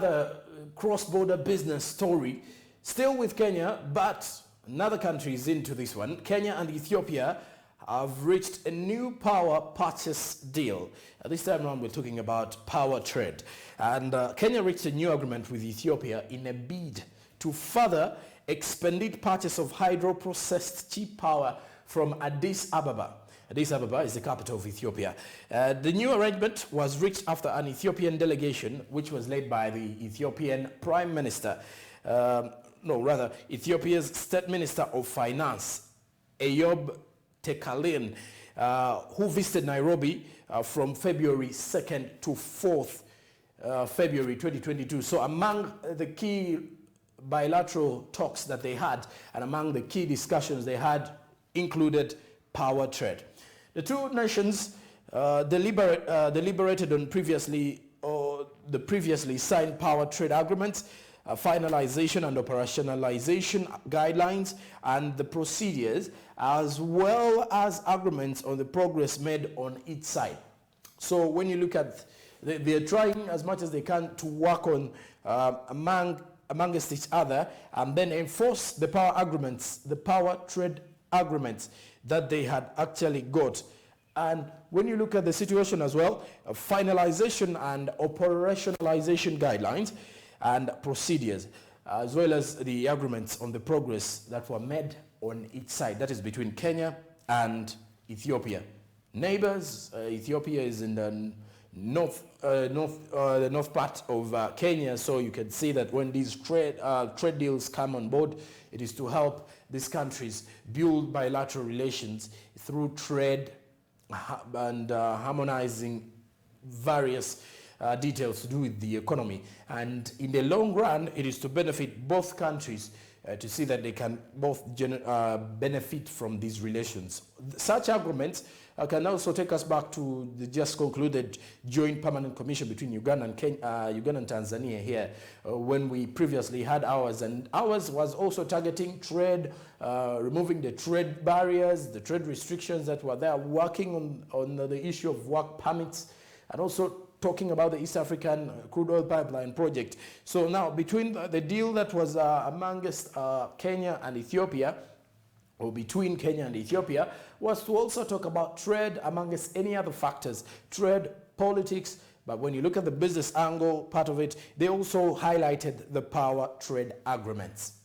The cross-border business story, still with Kenya, but another country is into this one. Kenya and Ethiopia have reached a new power purchase deal. This time around, we're talking about power trade. And Kenya reached a new agreement with Ethiopia in a bid to further expedite purchase of hydro-processed cheap power from Addis Ababa. Addis Ababa is the capital of Ethiopia. The new arrangement was reached after an Ethiopian delegation, which was led by the Ethiopian Prime Minister, Ethiopia's State Minister of Finance, Eyob Tekalin, who visited Nairobi from February 2nd to 4th, February 2022. So among the key bilateral talks that they had and among the key discussions they had included power trade. The two nations deliberated on the previously signed power trade agreements, finalization and operationalization guidelines and the procedures, as well as agreements on the progress made on each side. So when you look at, they're trying as much as they can to work on amongst each other and then enforce the power agreements, the power trade agreements that they had actually got. And when you look at the situation as well, finalization and operationalization guidelines and procedures, as well as the agreements on the progress that were made on each side, that is between Kenya and Ethiopia. Neighbors, Ethiopia is in the north part of Kenya, so you can see that when these trade deals come on board, it is to help these countries build bilateral relations through trade and harmonizing various details to do with the economy. And in the long run, it is to benefit both countries to see that they can both benefit from these relations. Such agreements can also take us back to the just concluded Joint Permanent Commission between Uganda and Tanzania here, when we previously had ours. And ours was also targeting trade, removing the trade barriers, the trade restrictions that were there, working on the issue of work permits, and also talking about the East African crude oil pipeline project. So now, between the deal that was amongst Kenya and Ethiopia, or between Kenya and Ethiopia, was to also talk about trade amongst any other factors, trade, politics, but when you look at the business angle part of it, they also highlighted the power trade agreements.